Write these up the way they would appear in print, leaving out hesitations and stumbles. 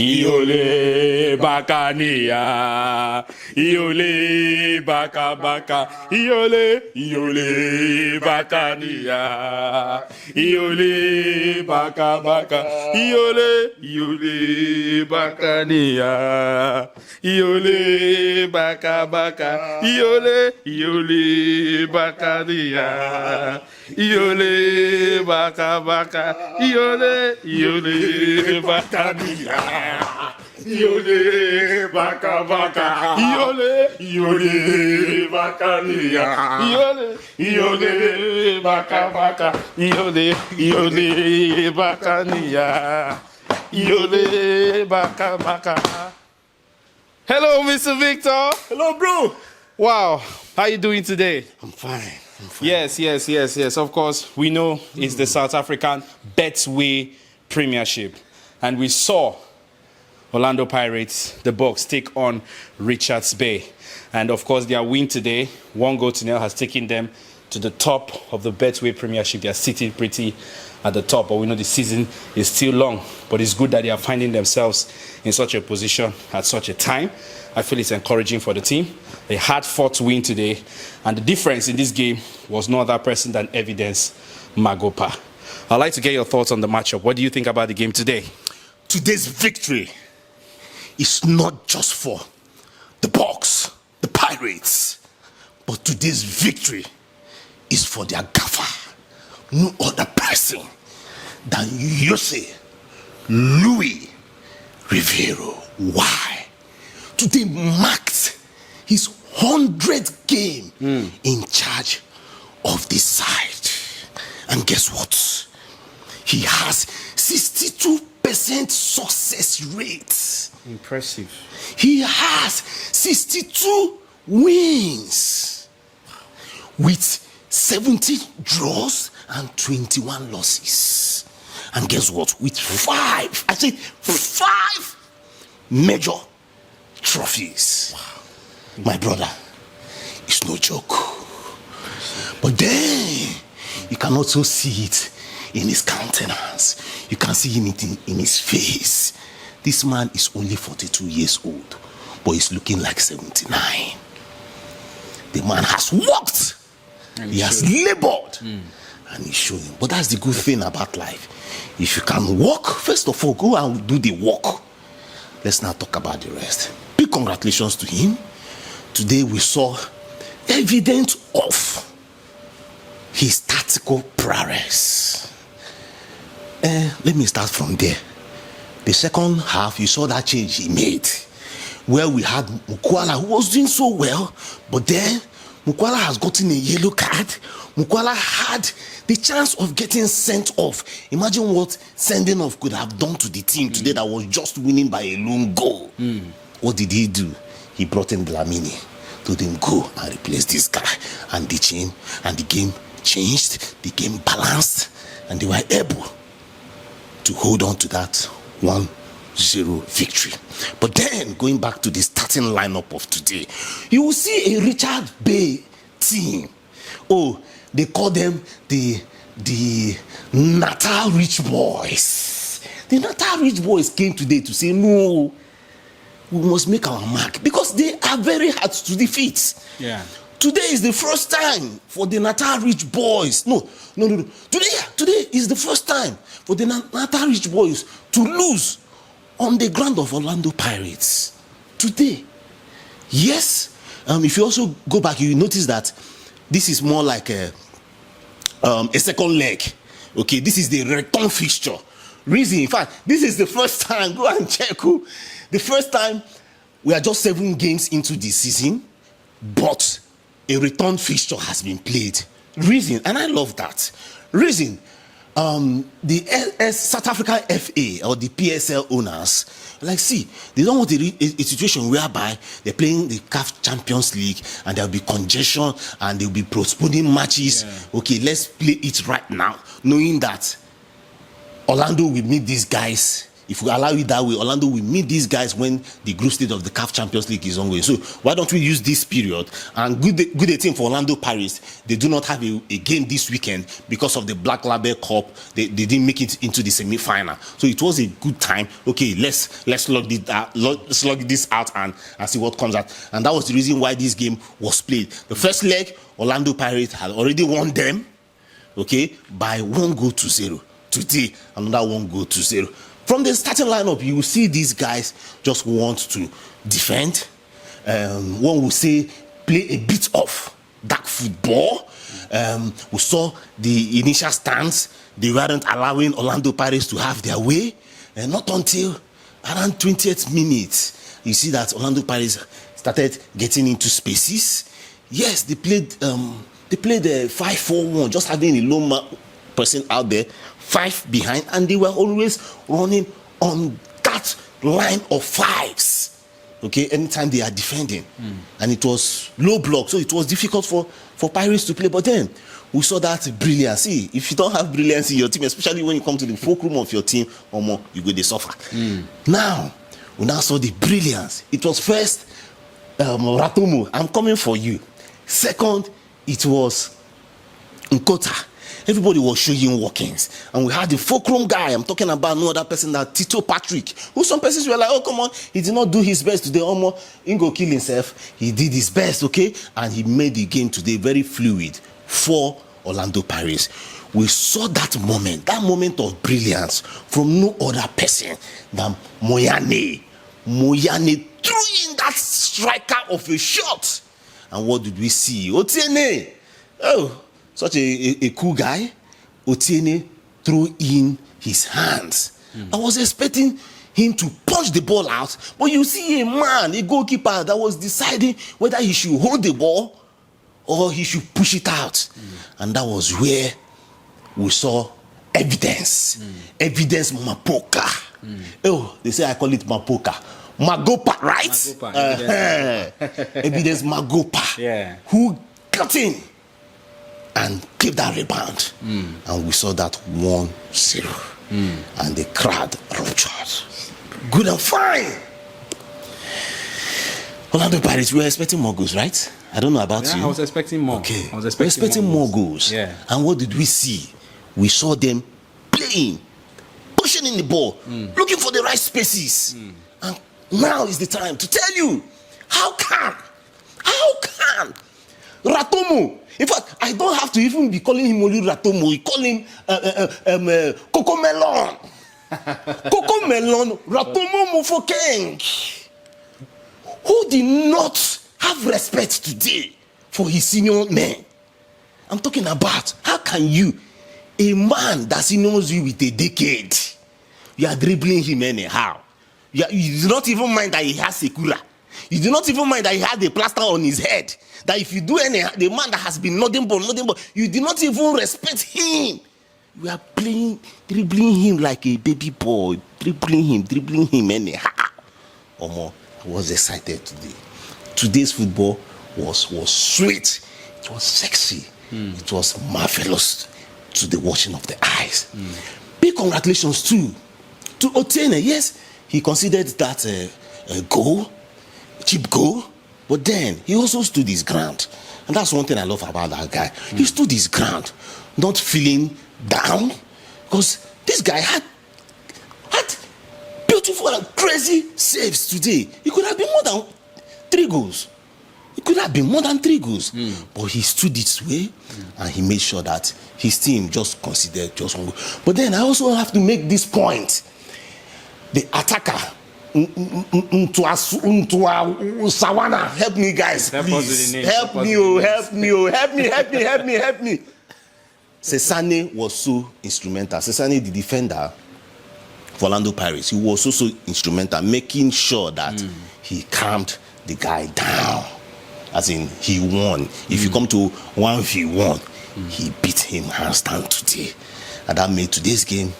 Iole Bacania, Iole Baka Baka, Iole Bacania, Iole Baka Baka, Iole Bacania, Iole Baka Baka, Iole Bacania, Iole Baka Baka, Iole Bacania. Iole baka baka, iole bakania, iole baka baka, iole bakania, iole baka baka. Hello, Mr. Victor. Hello, bro. Wow, how you doing today? I'm fine. Yes. Of course, we know it's the South African Betway Premiership, and we saw Orlando Pirates, the Bucks, take on Richards Bay. And of course, their win today, 1-0 has taken them to the top of the Betway Premiership. They are sitting pretty at the top, but we know the season is still long. But it's good that they are finding themselves in such a position at such a time. I feel it's encouraging for the team. They had fought to win today, and the difference in this game was no other person than Evidence Magopa. I'd like to get your thoughts on the matchup. What do you think about the game today? Today's victory is not just for the Bucks, the Pirates, but today's victory is for their gaffer, no other person than Jose Louis Ribeiro. Why? Today marked his 100th game in charge of this side. And guess what? He has 62% success rate. Impressive. He has 62 wins with 70 draws and 21 losses. And guess what? With 5 major trophies. Wow. My brother, it's no joke. But then you can also see it in his countenance. You can see it in his face. This man is only 42 years old, but he's looking like 79. The man has worked. He has labored. And he's showing. But that's the good thing about life. If you can work, first of all, go and do the work. Let's now talk about the rest. Big congratulations to him. Today we saw evidence of his tactical prowess. Let me start from there. The second half, you saw that change he made, where we had Mukwala, who was doing so well, but then Mukwala has gotten a yellow card. Mukwala had the chance of getting sent off. Imagine what sending off could have done to the team today that was just winning by a lone goal. What did he do? He brought in Dlamini, told him go and replace this guy, and the game changed, the game balanced, and they were able to hold on to that 1-0 victory. But then, going back to the starting lineup of today, you will see a Richard Bay team. Oh, they call them the Natal Rich Boys. The Natal Rich Boys came today to say, no, we must make our mark, because they are very hard to defeat. Yeah. Today is the first time for the Natal Rich Boys. No. Today is the first time for the Natal Rich Boys to lose on the ground of Orlando Pirates. Today. Yes. If you also go back, you notice that this is more like a second leg. Okay, this is the return fixture. Reason, in fact, this is the first time, go and check, the first time we are just 7 games into the season, but a return fixture has been played. Reason, and I love that. Reason, the South African FA or the PSL owners, like, see, they don't want a situation whereby they're playing the CAF Champions League and there'll be congestion and they'll be postponing matches. Yeah. Okay, let's play it right now, knowing that Orlando will meet these guys if we allow it that way, Orlando will meet these guys when the group stage of the CAF Champions League is ongoing. So why don't we use this period? And good a thing for Orlando Pirates, they do not have a game this weekend because of the Black Label Cup. They didn't make it into the semi-final. So it was a good time. Okay, let's slug this out and see what comes out. And that was the reason why this game was played. The first leg, Orlando Pirates had already won them, okay, by 1-0. Today, another 1-0. From the starting lineup, you will see these guys just want to defend. One will say play a bit of dark football. We saw the initial stance. They weren't allowing Orlando Pirates to have their way. And not until around 20th minute, you see that Orlando Pirates started getting into spaces. Yes, they played 5-4-1, just having a low person out there, 5 behind, and they were always running on that line of 5s. Okay, anytime they are defending, and it was low block, so it was difficult for Pirates to play. But then we saw that brilliance. See, if you don't have brilliance in your team, especially when you come to the fulcrum of your team, you go they suffer. Now we now saw the brilliance. It was first Ratomo, I'm coming for you. Second, it was Nkota. Everybody was showing workings. And we had the fulcrum guy. I'm talking about no other person than Tito Patrick. Who some persons were like, oh, come on, he did not do his best today. He go kill himself. He did his best, okay? And he made the game today very fluid for Orlando Pirates. We saw that moment of brilliance from no other person than Moyane. Moyane threw in that striker of a shot. And what did we see? Otiene. Oh, such a cool guy. Otiene threw in his hands. I was expecting him to punch the ball out, but you see a man, a goalkeeper, that was deciding whether he should hold the ball or he should push it out. And that was where we saw evidence. Evidence Mapoka. Oh, they say I call it Mapoka. Magopa, right? Magopa, evidence Magopa. Yeah. Who got in and kept that rebound. And we saw that 1-0. And the crowd ruptured. Good and fine. Orlando Pirates, we were expecting more goals, right? I don't know about you. I was expecting more. Okay. I was expecting more goals. Yeah. And what did we see? We saw them playing, pushing in the ball, looking for the right spaces. And now is the time to tell you, how can Ratomo, in fact, I don't have to even be calling him only Ratomo, we call him Coco Melon. Coco Melon, Ratomo Mofokeng, who did not have respect today for his senior men. I'm talking about, how can you, a man that seniors you with a decade, you are dribbling him anyhow. You do not even mind that he has Sekura. You do not even mind that he had a plaster on his head. That if you do the man that has been nothing but, you do not even respect him. We are dribbling him like a baby boy. Dribbling him anyhow. I was excited today. Today's football was sweet. It was sexy. It was marvelous to the watching of the eyes. Big congratulations to Otiene. Yes, he considered that a goal, cheap goal, but then he also stood his ground. And that's one thing I love about that guy. He stood his ground, not feeling down, because this guy had beautiful and crazy saves today. It could have been more than 3 goals. But he stood its way and he made sure that his team just considered just 1 goal. But then I also have to make this point. The attacker, Sawana, help me, guys, please. Help me. Sesane was so instrumental. Sesane, the defender for Orlando Pirates, he was also instrumental, making sure that he calmed the guy down. As in, he won. If you come to 1v1, he beat him hands down today. And that made today's game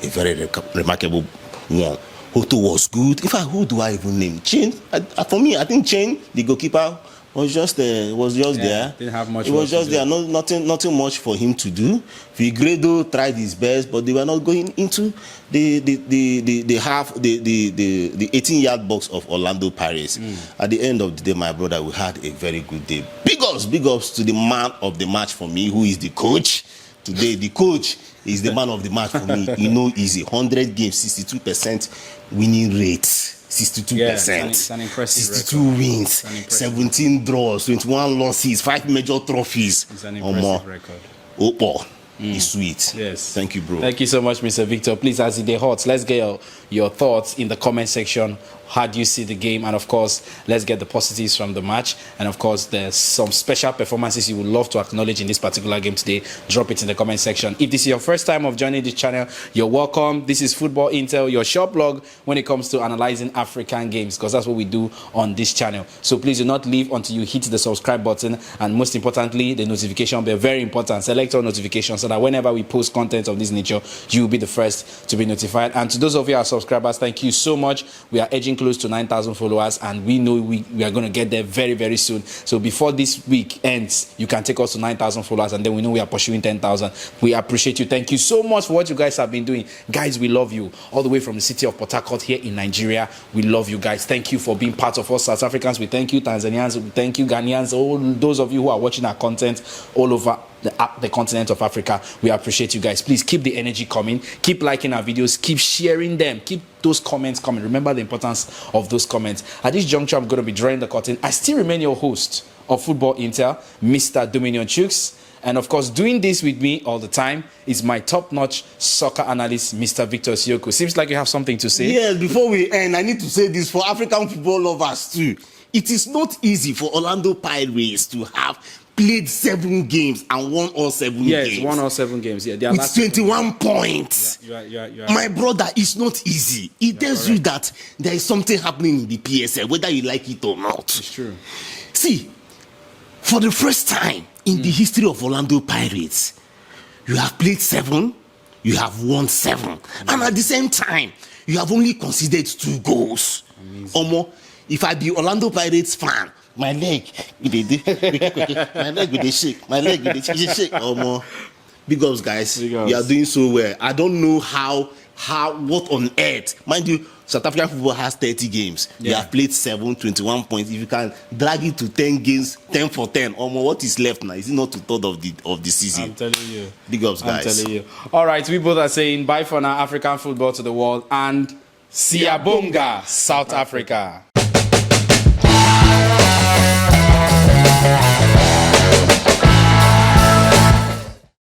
a very remarkable one. Hoto was good. In fact, who do I even name? Chen. For me, I think Chen, the goalkeeper, was just there. Didn't have much. It was just there. Nothing much for him to do. Figueiredo tried his best, but they were not going into the 18-yard box of Orlando Pirates. At the end of the day, my brother, we had a very good day. Big ups to the man of the match for me, who is the coach. Today, the coach is the man of the match for me. You know, easy 100 games, 62% winning rate. 62%. Yeah, it's an impressive 62 record. wins, 17 draws, 21 losses, 5 major trophies. It's an impressive record. Oh, it's sweet. Yes. Thank you, bro. Thank you so much, Mr. Victor. Please, as it is hot, let's get your thoughts in the comment section. How do you see the game? And of course, let's get the positives from the match. And of course, there's some special performances you would love to acknowledge in this particular game today. Drop it in the comment section. If this is your first time of joining this channel, you're welcome. This is Football Intel, your short blog when it comes to analyzing African games, because that's what we do on this channel. So please do not leave until you hit the subscribe button, and most importantly, the notification bell. Very important. Select all notifications so that whenever we post content of this nature, you will be the first to be notified. And to those of you our subscribers, thank you so much. We are edging close to 9,000 followers, and we know we are going to get there very, very soon. So before this week ends, you can take us to 9,000 followers, and then we know we are pursuing 10,000. We appreciate you. Thank you so much for what you guys have been doing. Guys, we love you. All the way from the city of Port Harcourt here in Nigeria. We love you guys. Thank you for being part of us. South Africans, we thank you. Tanzanians, we thank you. Ghanaians, all those of you who are watching our content all over the continent of Africa, we appreciate you guys. Please keep the energy coming, keep liking our videos, keep sharing them, keep those comments coming. Remember the importance of those comments. At this juncture, I'm going to be drawing the curtain. I still remain your host of Football Intel, Mr. Dominion Chooks, and of course, doing this with me all the time is my top-notch soccer analyst, Mr. Victor Siokwu. Seems like you have something to say. Yes, before we end, I need to say this for African football lovers too. It is not easy for Orlando Pirates to have played 7 games and won all 7 games. Yes, won all 7 games. Yeah, with 21 points. Yeah. My brother, it's not easy. It tells you that there is something happening in the PSL, whether you like it or not. It's true. See, for the first time in the history of Orlando Pirates, you have played 7, you have won 7, and at the same time, you have only conceded 2 goals. Omo, if I be Orlando Pirates fan, my leg with the shake. Omo, big ups, guys. Big ups. You are doing so well. I don't know how what on earth, mind you, South African football has 30 games. You have played 7, 21 points. If you can drag it to 10 games, 10 for 10, Omo, what is left now? Is it not 2/3 of the season? I'm telling you. Big ups, guys. I'm telling you. All right, we both are saying bye for now, African football to the world, and Siyabonga, South Africa.